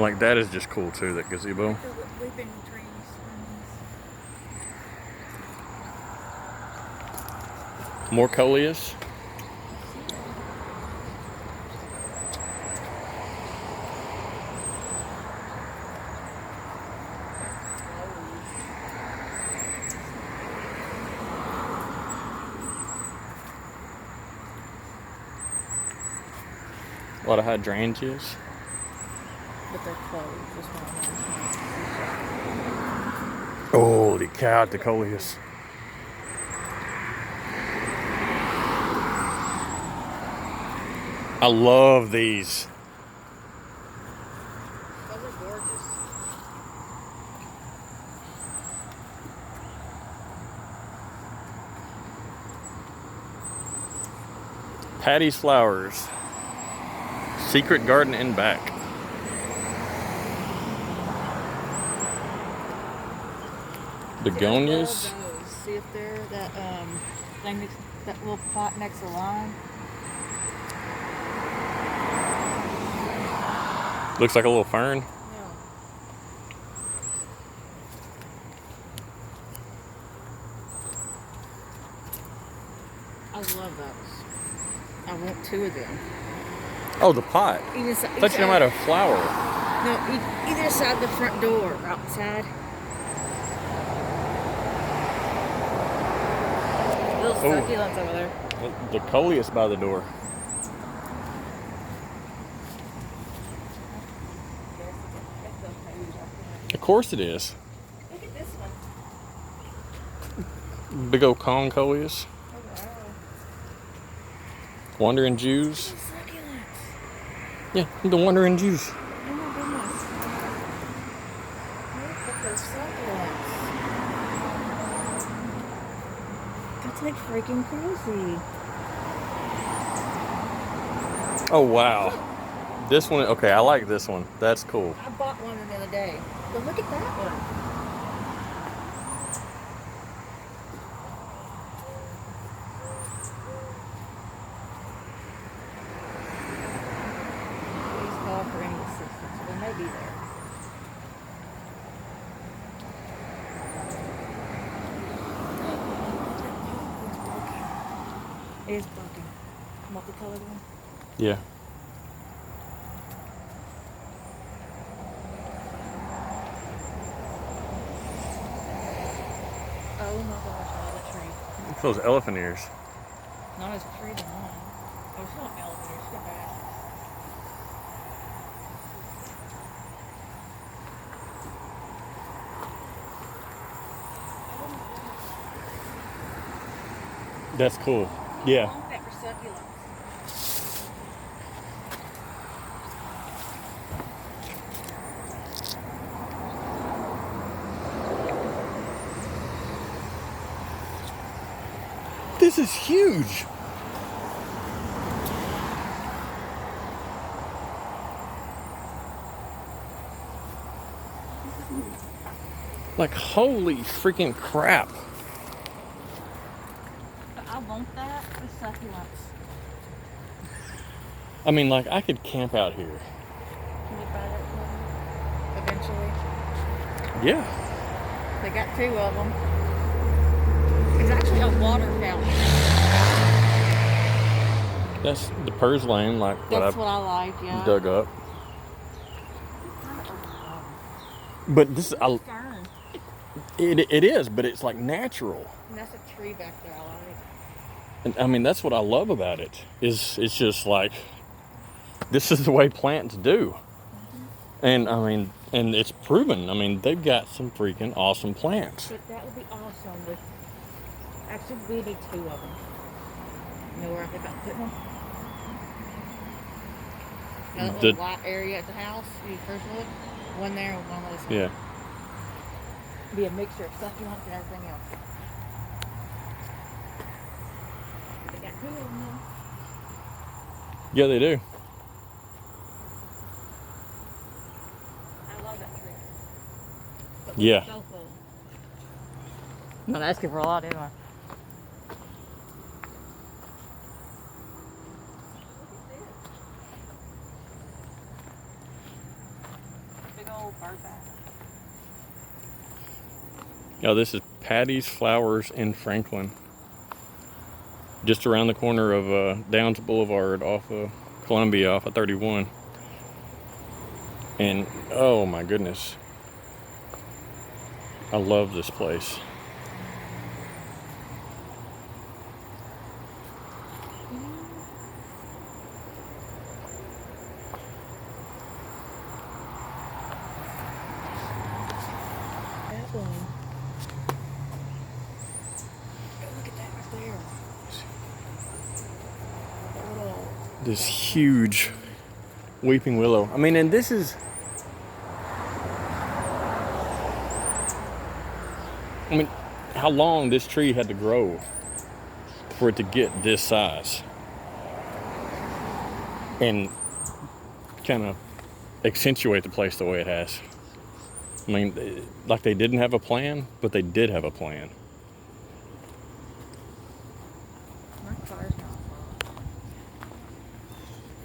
Like, that is just cool too, that gazebo. Weeping trees. More coleus. A lot of hydrangeas. But they're closed. This one. Holy cow, the coleus. I love these. Those are gorgeous. Patty's Flowers. Secret garden in back. Begonias. See if they're that thing, that little pot next to the line. Looks like a little fern. Yeah. I love those. I want 2 of them. Oh, the pot. I thought you had a flower. No, either side of the front door, outside. Little succulents over there. The coleus by the door. Of course it is. Look at this one. Big old Kong coleus. Oh, wow. Wandering Jews. Succulents. Yeah, the Wandering Jews. Oh my goodness. Look at those succulents. That's like freaking crazy. Oh, wow. This one, okay, I like this one. That's cool. I bought one the other day. But look at that one. Please call for any assistance. They may be there. It is broken. Multicolored one. Yeah. Oh my gosh, I love that tree. Look at those elephant ears. Not as pretty as mine. Oh, it's not elevator, it's got that. That's cool. Yeah. Long pepper succulents. This is huge. Like, holy freaking crap. But I want that with succulents. I mean, like, I could camp out here. Can you buy that one? Eventually. Yeah. They got 2 of them. It's actually a water fountain. That's the purslane, like That's what I like, yeah. dug up. But this, Fern. it is, but it's like natural. And that's a tree back there I like. And I mean, that's what I love about it. Is it's just like, this is the way plants do. And I mean, and it's proven. I mean, they've got some freaking awesome plants. But that would be awesome with, actually we need 2 of them. You know where I think about putting them? That little white area at the house, you first look. One there and one on the other side. Yeah. Be a mixture of succulents and everything else. They got 2 of them though. Yeah, they do. I love that tree. But Yeah. so cool. I'm not asking for a lot, am I? Oh, this is Patty's Flowers in Franklin. Just around the corner of Downs Boulevard off of Columbia, off of 31. And oh my goodness, I love this place. That one. Look at that right there. That little. This huge weeping willow. I mean, and this is, I mean, how long this tree had to grow for it to get this size and kind of accentuate the place the way it has. I mean, like they didn't have a plan, but they did have a plan. My car's not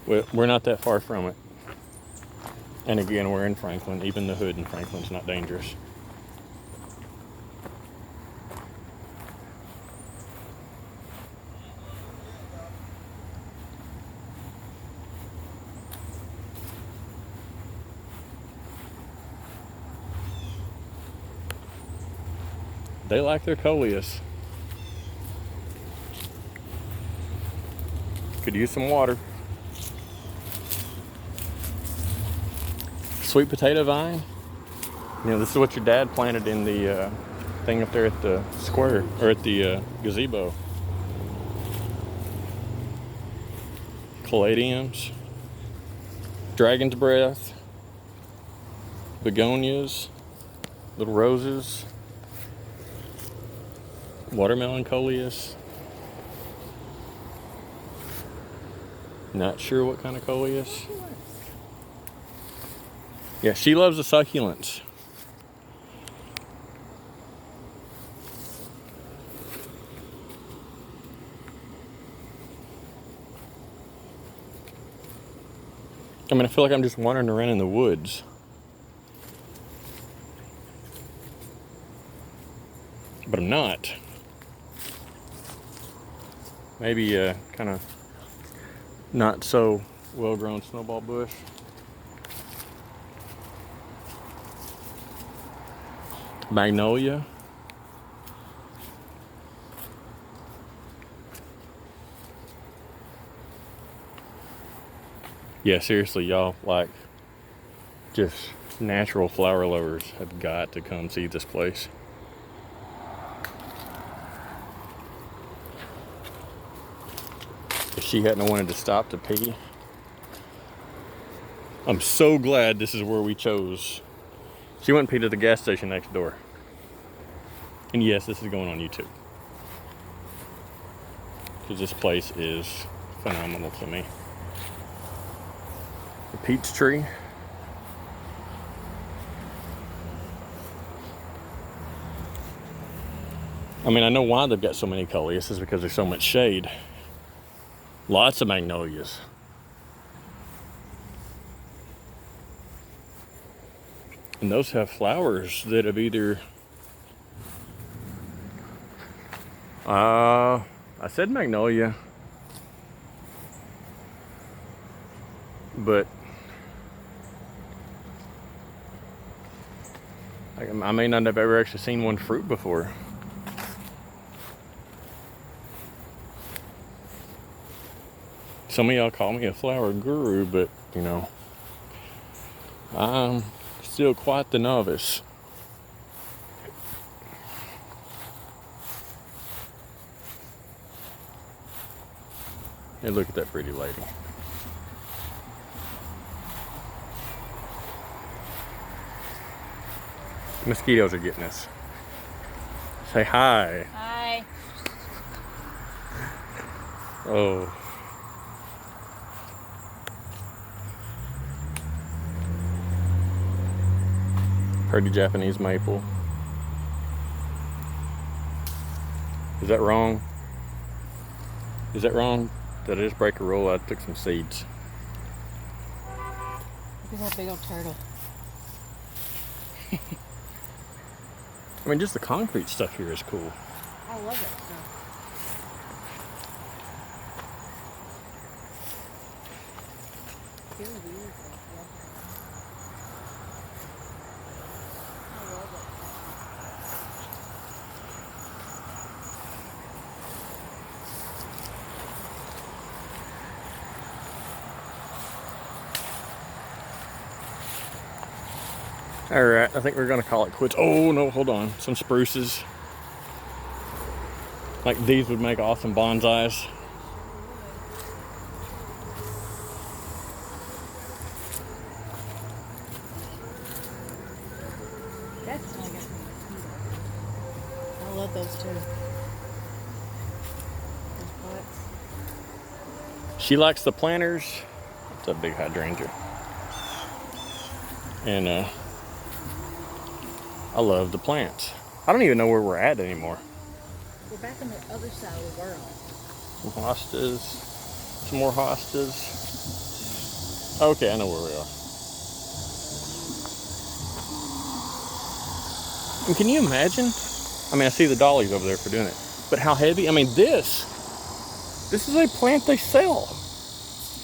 far. We're not that far from it. And again, we're in Franklin. Even the hood in Franklin's not dangerous. They like their coleus. Could use some water. Sweet potato vine. You know, this is what your dad planted in the thing up there at the square, or at the gazebo. Caladiums. Dragon's breath. Begonias. Little roses. Watermelon coleus. Not sure what kind of coleus. Yeah, she loves the succulents. I mean, I feel like I'm just wandering around in the woods. But I'm not. Maybe a kind of not so well-grown snowball bush. Magnolia. Yeah, seriously, y'all, like, just natural flower lovers have got to come see this place. If she hadn't wanted to stop to pee, I'm so glad this is where we chose. She went and peed at the gas station next door. And yes, this is going on YouTube. Because this place is phenomenal to me. The peach tree. I mean, I know why they've got so many coleus is because there's so much shade. Lots of magnolias. And those have flowers that have either... I said magnolia. But... I may not have ever actually seen one fruit before. Some of y'all call me a flower guru, but, you know, I'm still quite the novice. And look at that pretty lady. Mosquitoes are getting us. Say hi. Hi. Oh. Pretty Japanese maple. Is that wrong? Is that wrong? Did I just break a rule? I took some seeds. Look at that big old turtle. I mean, just the concrete stuff here is cool. I love it. So. Really beautiful. I love it. All right, I think we're gonna call it quits. Oh no, hold on. Some spruces. Like these would make awesome bonsais. That's when I got some mosquitoes. I love those too. Those pots. She likes the planters. It's a big hydrangea. And I love the plants. I don't even know where we're at anymore. We're back on the other side of the world. Some hostas. Some more hostas. Okay, I know where we are. And can you imagine? I mean, I see the dollies over there for doing it. But how heavy? I mean, this is a plant they sell.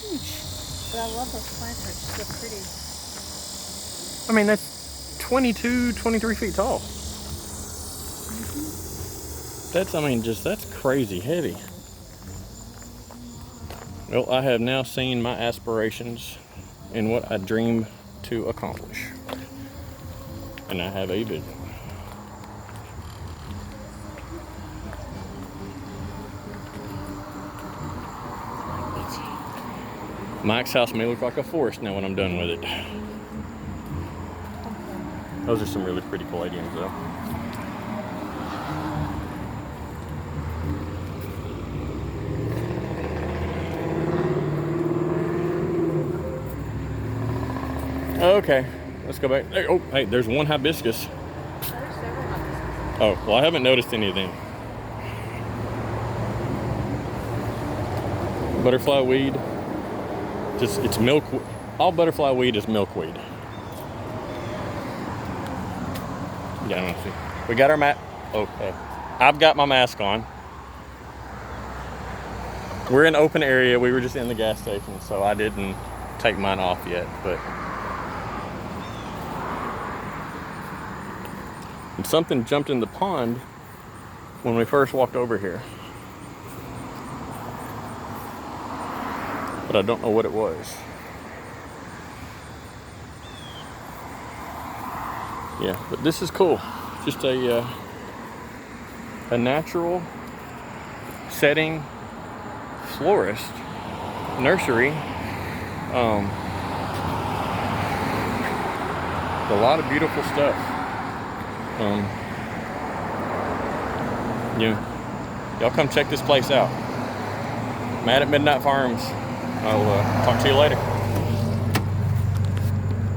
Huge. But I love those plants. They're so pretty. I mean, that's 22, 23 feet tall. That's, I mean, that's crazy heavy. Well, I have now seen my aspirations and what I dream to accomplish. And I have a vision. Mike's house may look like a forest now when I'm done with it. Those are some really pretty caladiums though. Okay, let's go back. Oh, hey, there's one hibiscus. There's several hibiscus. Oh, well, I haven't noticed any of them. Butterfly weed. It's milk. All butterfly weed is milkweed. Yeah, I don't see. We got our mat. Okay. I've got my mask on. We're in open area. We were just in the gas station, so I didn't take mine off yet, but. And something jumped in the pond when we first walked over here. But I don't know what it was. Yeah, but this is cool. Just a natural setting florist nursery. A lot of beautiful stuff. Yeah, y'all come check this place out. Matt at Midnight Farms. I'll talk to you later.